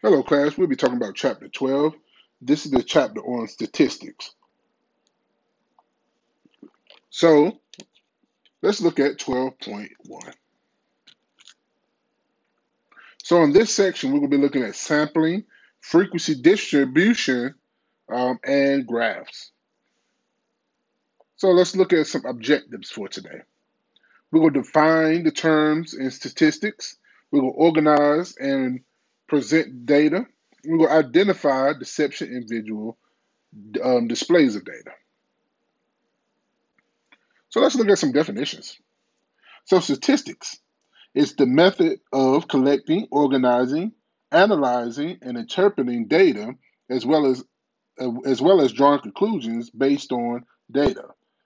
Hello, class. We'll be talking about chapter 12. This is the chapter on statistics. So let's look at 12.1. So in this section, we're going to be looking at sampling, frequency distribution, and graphs. So let's look at some objectives for today. We're going to define the terms in statistics. We're going to organize and present data. We're going to identify deception in visual displays of data. So let's look at some definitions. So statistics is the method of collecting, organizing, analyzing, and interpreting data, as well as drawing conclusions based on data.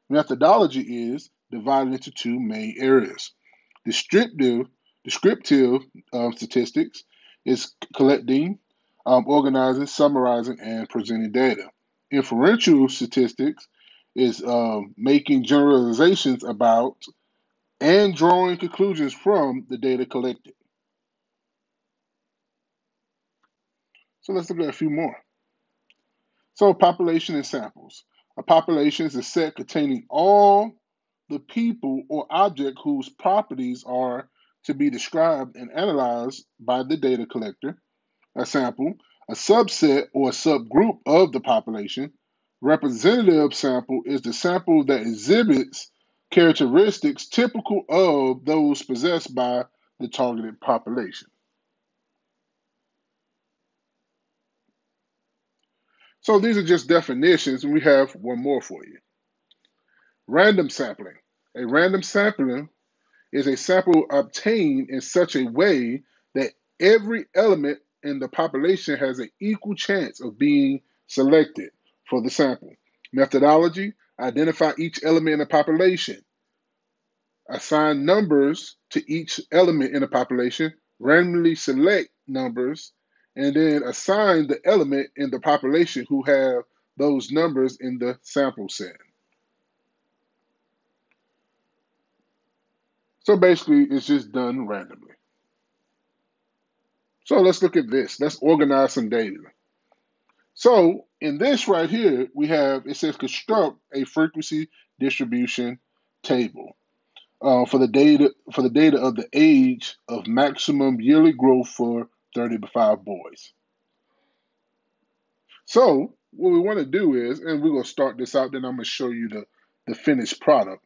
Methodology is divided into two main areas. Descriptive, descriptive statistics is collecting, organizing, summarizing, and presenting data. Inferential statistics is making generalizations about and drawing conclusions from the data collected. So let's look at a few more. So population and samples. A population is a set containing all the people or object whose properties are to be described and analyzed by the data collector. A sample, a subset or a subgroup of the population. Representative sample is the sample that exhibits characteristics typical of those possessed by the targeted population. So these are just definitions, and we have one more for you. Random sampling. A random sampling is a sample obtained in such a way that every element in the population has an equal chance of being selected for the sample. Methodology, identify each element in the population. Assign numbers to each element in the population, randomly select numbers, and then assign the element in the population who have those numbers in the sample set. So basically, it's just done randomly. So let's look at this. Let's organize some data. So in this right here, we have, it says construct a frequency distribution table for the data of the age of maximum yearly growth for 35 boys. So what we want to do is, and we're going to start this out, then I'm going to show you the finished product.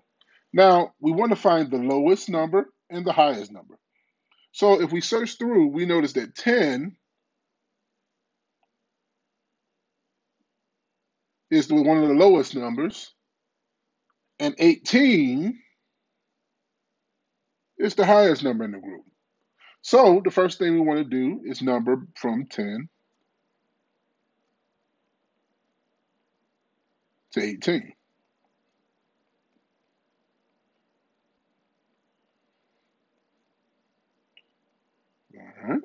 Now, we want to find the lowest number and the highest number. So if we search through, we notice that 10 is one of the lowest numbers, and 18 is the highest number in the group. So the first thing we want to do is number from 10 to 18. All right.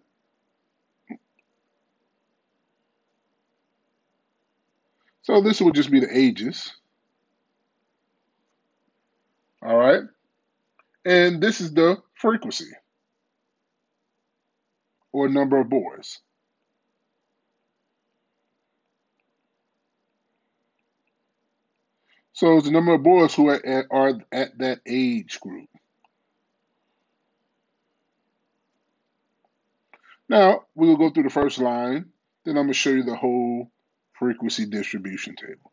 So this would just be the ages. All right. And this is the frequency or number of boys. So it's the number of boys who are at that age group. Now we'll go through the first line. Then I'm going to show you the whole frequency distribution table.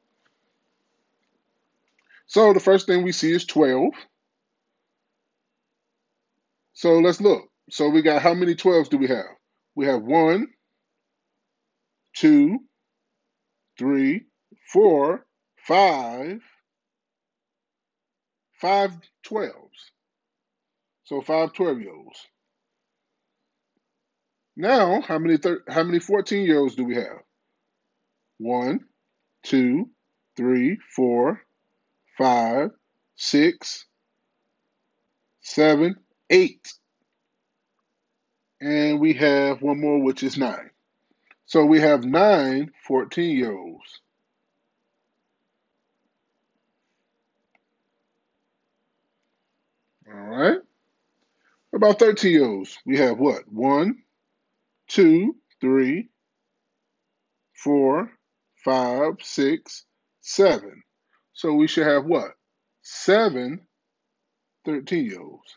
So the first thing we see is 12. So let's look. So we got, how many 12s do we have? We have 1, 2, 3, 4, 5, 5 12s. So 5 12-year-olds. Now, how many 14-year-olds do we have? 1, 2, 3, 4, 5, 6, 7, 8. And we have one more, which is 9. So we have 9 14-year-olds. All right. About 13-year-olds. We have what? 1, 2, 3, 4, 5, 6, 7. So we should have what? 7 13-year-olds.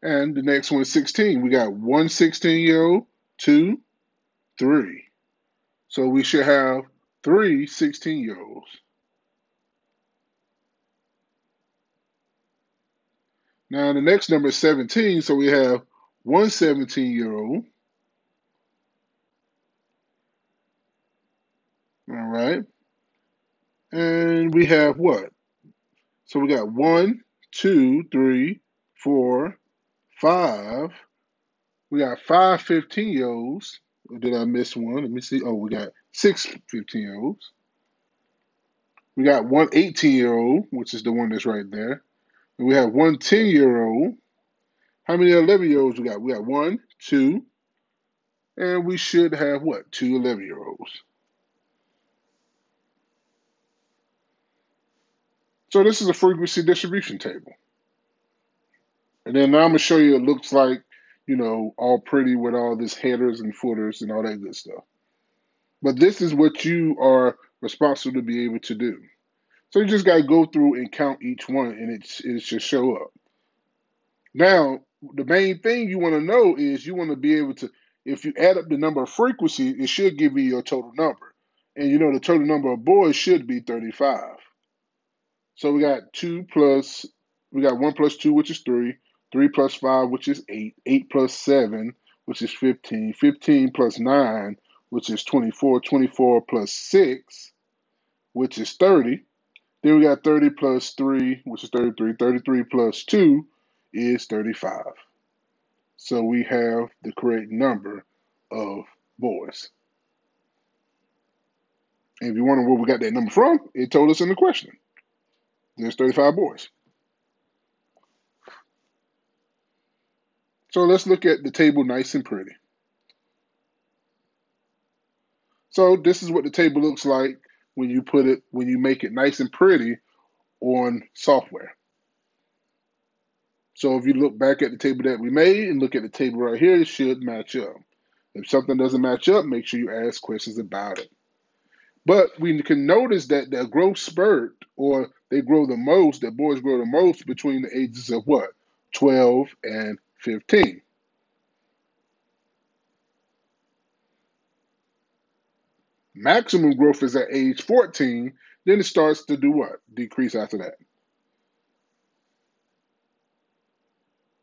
And the next one is 16. We got one 16-year-old, 2, 3. So we should have 3 16-year-olds. Now the next number is 17, so we have one 17-year-old. All right. And we have what? So we got 1, 2, 3, 4, 5. We got 5 15-year-olds. Or did I miss one? Let me see. Oh, we got 6 15-year-olds. We got one 18-year-old, which is the one that's right there. And we have one 10-year-old. How many 11-year-olds we got? We got 1, 2, and we should have what? 2 11-year-olds. So this is a frequency distribution table. And then now I'm going to show you it looks like, all pretty with all this headers and footers and all that good stuff. But this is what you are responsible to be able to do. So you just got to go through and count each one, and it should show up. Now, the main thing you want to know is you want to be able to, if you add up the number of frequencies, it should give you your total number. And the total number of boys should be 35. So we got 1 plus 2, which is 3, 3 plus 5, which is 8, 8 plus 7, which is 15, 15 plus 9, which is 24, 24 plus 6, which is 30. Then we got 30 plus 3, which is 33, 33 plus 2 is 35. So we have the correct number of boys. And if you wonder where we got that number from, it told us in the question. There's 35 boys. So let's look at the table nice and pretty. So this is what the table looks like when you make it nice and pretty on software. So if you look back at the table that we made and look at the table right here, it should match up. If something doesn't match up, make sure you ask questions about it. But we can notice that the growth spurt, or they grow the most, that boys grow the most between the ages of what? 12 and 15. Maximum growth is at age 14, then it starts to do what? Decrease after that.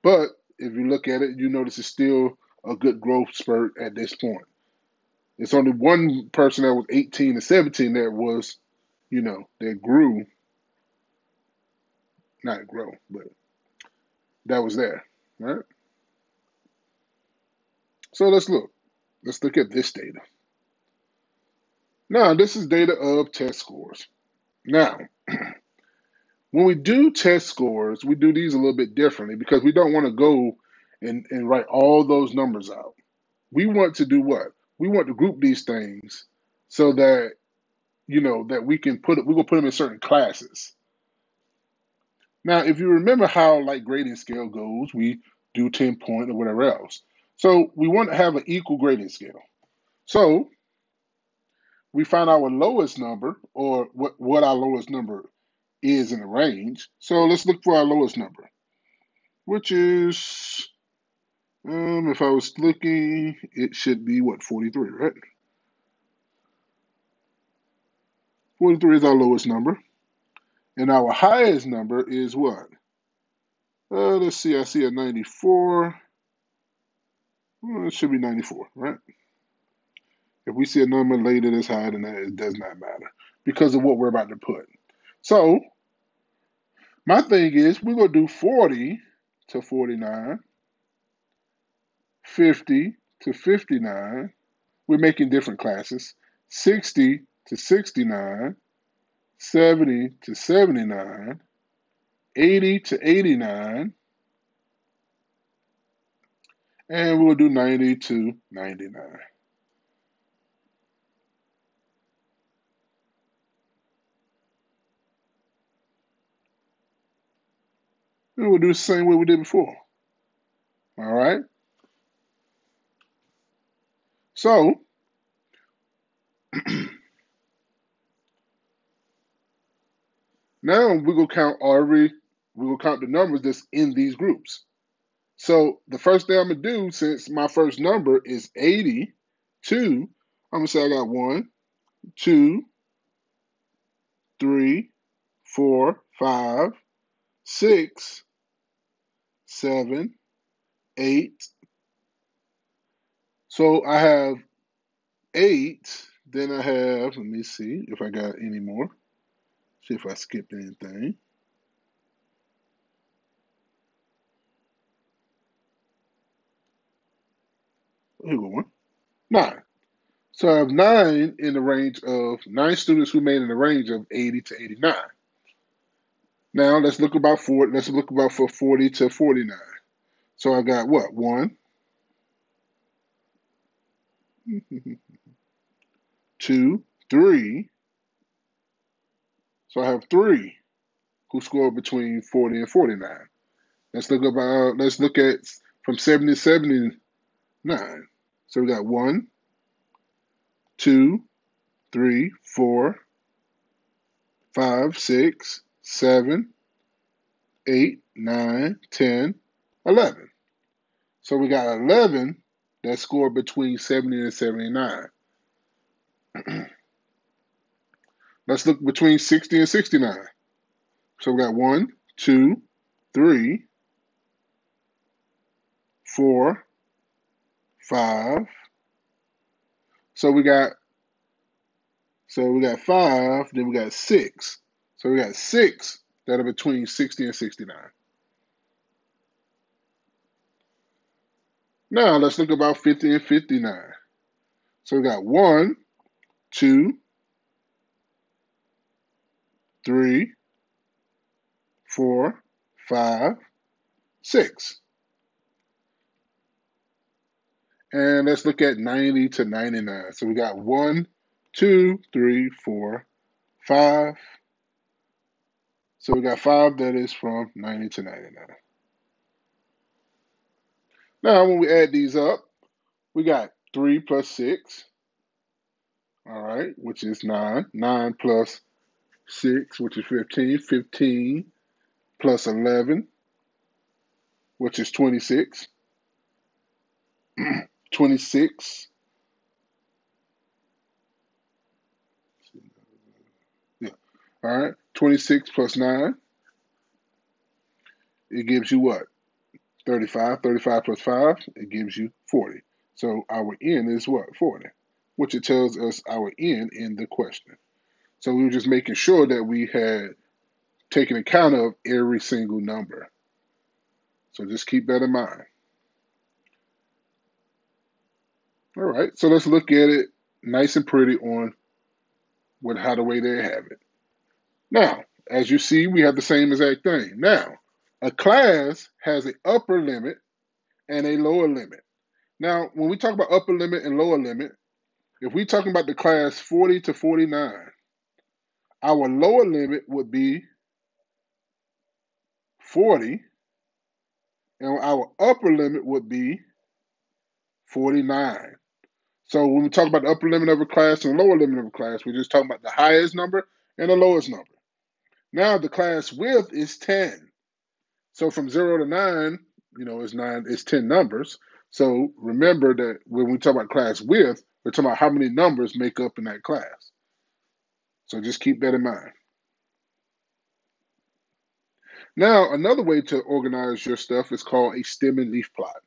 But if you look at it, you notice it's still a good growth spurt at this point. It's only one person that was 18 to 17 that was, that grew, not grow, but that was there, right? So let's look. Let's look at this data. Now, this is data of test scores. Now, when we do test scores, we do these a little bit differently because we don't want to go and write all those numbers out. We want to do what? We want to group these things so that, that we're going to put them in certain classes. Now, if you remember how like grading scale goes, we do 10-point or whatever else. So we want to have an equal grading scale. So we find our lowest number, or what our lowest number is in the range. So let's look for our lowest number, which is, if I was looking, it should be what, 43, right? 43 is our lowest number. And our highest number is what? Let's see, I see a 94. Well, it should be 94, right? If we see a number later that's higher than that, it does not matter because of what we're about to put. So my thing is we're going to do 40 to 49, 50 to 59. We're making different classes. 60 to 69, 70 to 79, 80 to 89, and we'll do 90 to 99. And we'll do the same way we did before. All right? So now we're gonna count the numbers that's in these groups. So the first thing I'm gonna do, since my first number is 82, I'm gonna say I got 1, 2, 3, 4, 5, 6, 7, 8. So I have 8. Then I have, let me see if I got any more. See if I skipped anything. Here we go, 1. 9. So I have 9 in the range of 9 students who made in the range of 80 to 89. Now let's look about for 40 to 49. So I got what? 1, 2, 3. So I have 3 who scored between 40 and 49. Let's look at from 70 to 79. So we got 1, 2, 3, 4, 5, 6, 7, 8, 9, 10, 11. So we got 11 that scored between 70 and 79. Let's look between 60 and 69. So we got 1, 2, 3, 4, 5. So we got 5, then we got 6. So we got 6 that are between 60 and 69. Now let's look about 50 and 59. So we got 1, 2, 3, 4, 5, 6. And let's look at 90 to 99. So we got 1, 2, 3, 4, 5. So we got 5 that is from 90 to 99. Now when we add these up, we got 3 plus 6, all right, which is 9. 9 plus 6, which is 15. 15 plus 11, which is 26. 26. Yeah. All right. 26 plus 9, it gives you what? 35. 35 plus 5, it gives you 40. So our n is what? 40, which it tells us our n in the question. So we were just making sure that we had taken account of every single number. So just keep that in mind. All right, so let's look at it nice and pretty on how the way they have it. Now, as you see, we have the same exact thing. Now, a class has an upper limit and a lower limit. Now, when we talk about upper limit and lower limit, if we're talking about the class 40 to 49, our lower limit would be 40, and our upper limit would be 49. So when we talk about the upper limit of a class and the lower limit of a class, we're just talking about the highest number and the lowest number. Now the class width is 10. So from 0 to 9, it's 10 numbers. So remember that when we talk about class width, we're talking about how many numbers make up in that class. So just keep that in mind. Now, another way to organize your stuff is called a stem and leaf plot.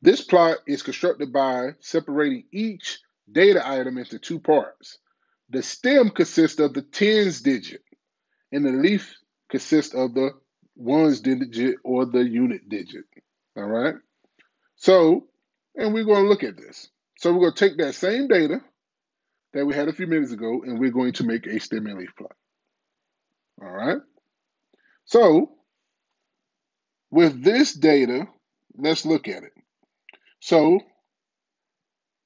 This plot is constructed by separating each data item into 2 parts. The stem consists of the tens digit, and the leaf consists of the ones digit or the unit digit. All right? So, and we're going to look at this. So we're going to take that same data that we had a few minutes ago, and we're going to make a stem and leaf plot. All right? So, with this data, let's look at it. So,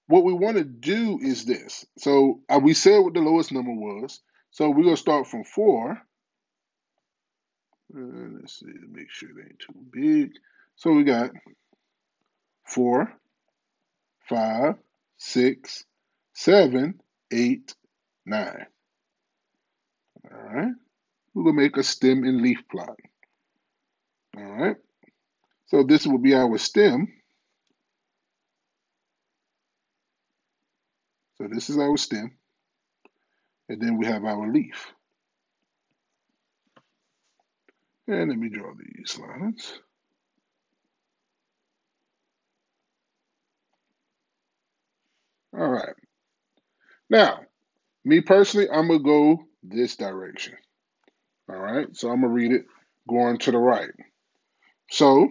what we want to do is this. So, we said what the lowest number was. So, we're going to start from 4. Let's see, make sure it ain't too big. So, we got 4, 5, 6, 7, 8, 9. All right. We're going to make a stem and leaf plot. All right. So this will be our stem. So this is our stem. And then we have our leaf. And let me draw these lines. All right. Now, me personally, I'm going to go this direction. All right. So I'm going to read it going to the right. So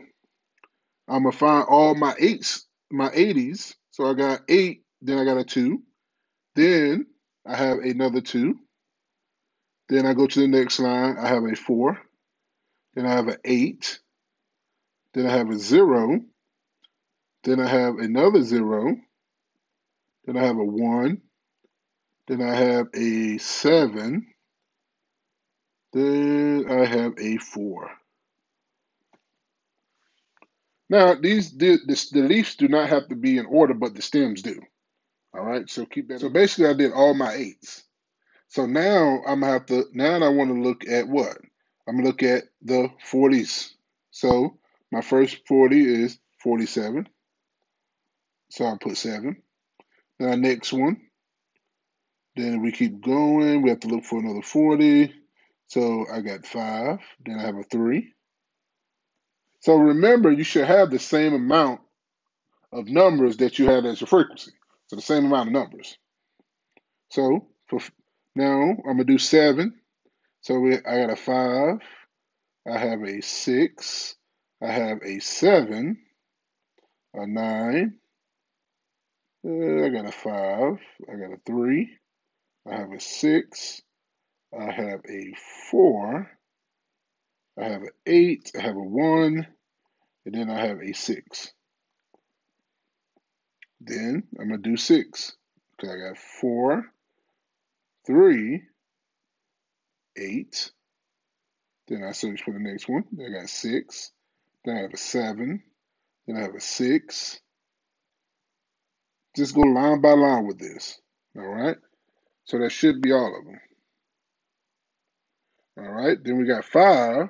I'm going to find all my 8s, my 80s. So I got 8, then I got a 2. Then I have another 2. Then I go to the next line. I have a 4. Then I have an 8. Then I have a 0. Then I have another 0. Then I have a 1. Then I have a 7. Then I have a 4. Now, the leaves do not have to be in order, but the stems do. All right, so keep that. So basically, I did all my 8s. So now I'm gonna have to. Now I want to look at what? I'm gonna look at the 40s. So my first 40 is 47. So I put 7. Then our next one. Then we keep going. We have to look for another 40. So I got 5. Then I have a 3. So remember, you should have the same amount of numbers that you have as your frequency. So the same amount of numbers. So for now, I'm gonna do 7. So I got a 5. I have a 6. I have a 7. A 9. I got a 5. I got a 3. I have a 6. I have a 4. I have an 8. I have a 1. And then I have a 6. Then I'm going to do 6. Okay, I got 4, 3, 8. Then I search for the next one. Then I got 6. Then I have a 7. Then I have a 6. Just go line by line with this. All right. So that should be all of them. All right. Then we got 5.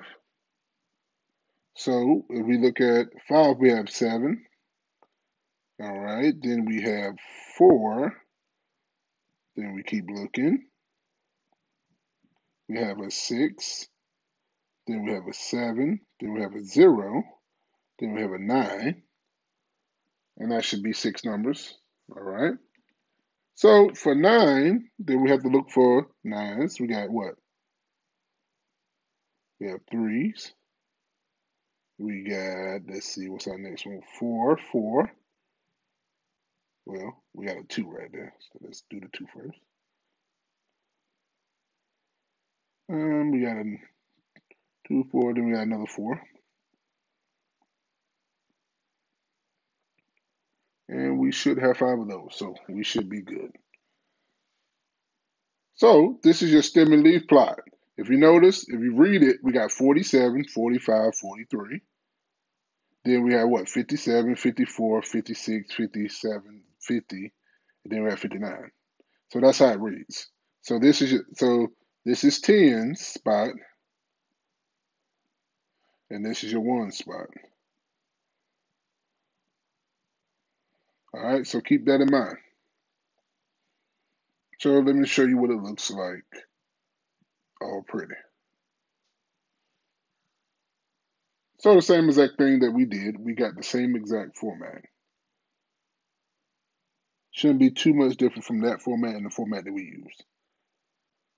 So if we look at 5, we have 7. All right. Then we have 4. Then we keep looking. We have a 6. Then we have a 7. Then we have a 0. Then we have a 9. And that should be 6 numbers. All right. So for 9, then we have to look for 9s. We got what? We have 3s. We got, let's see, what's our next one? 4, 4. Well, we got a 2 right there. So let's do the 2 first. We got a 2, 4, then we got another 4. And we should have 5 of those, so we should be good. So this is your stem and leaf plot. If you notice, if you read it, we got 47, 45, 43. Then we have what? 57, 54, 56, 57, 50. And then we have 59. So that's how it reads. So this is 10 spot. And this is your 1 spot. All right, so keep that in mind. So let me show you what it looks like. All pretty. So the same exact thing that we did, we got the same exact format. Shouldn't be too much different from that format and the format that we used.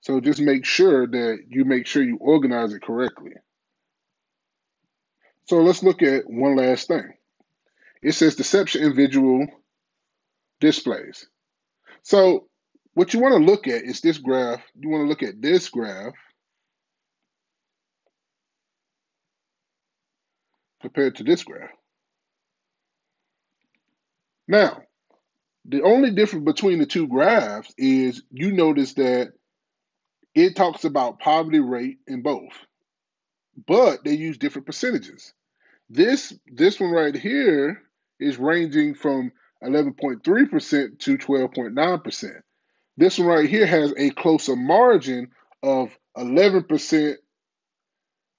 So just make sure that you organize it correctly. So let's look at one last thing. It says deception in visual displays. So what you want to look at is this graph. You want to look at this graph compared to this graph. Now, the only difference between the two graphs is you notice that it talks about poverty rate in both, but they use different percentages. This one right here is ranging from 11.3% to 12.9%. This one right here has a closer margin of 11%,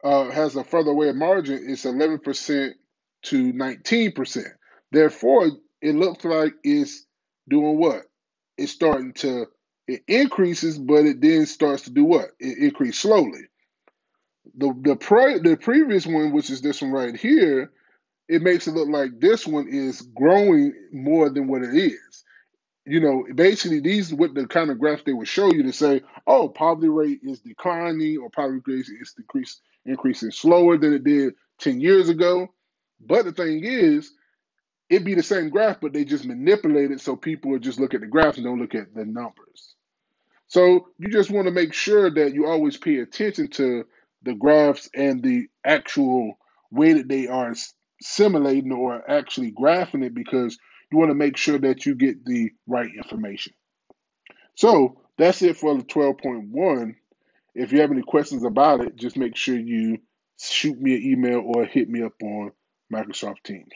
has a further away margin, it's 11% to 19%. Therefore, it looks like it's doing what? It's starting to, it increases, but it then starts to do what? It increases slowly. The previous one, which is this one right here, it makes it look like this one is growing more than what it is. Basically these what the kind of graphs they would show you to say, oh, poverty rate is declining or poverty rate is increasing slower than it did 10 years ago. But the thing is, it'd be the same graph, but they just manipulate it so people would just look at the graphs and don't look at the numbers. So you just want to make sure that you always pay attention to the graphs and the actual way that they are simulating or actually graphing it, because you want to make sure that you get the right information. So that's it for the 12.1. If you have any questions about it, just make sure you shoot me an email or hit me up on Microsoft Teams.